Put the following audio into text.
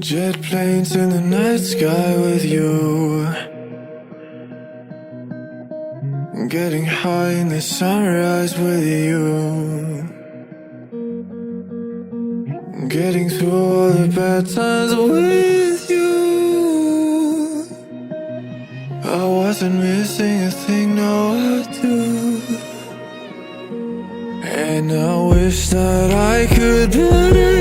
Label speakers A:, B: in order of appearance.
A: Jet planes in the night sky with you, getting high in the sunrise with you, getting through all the bad times with you. I wasn't missing a thing, no I do. And I wish that I could better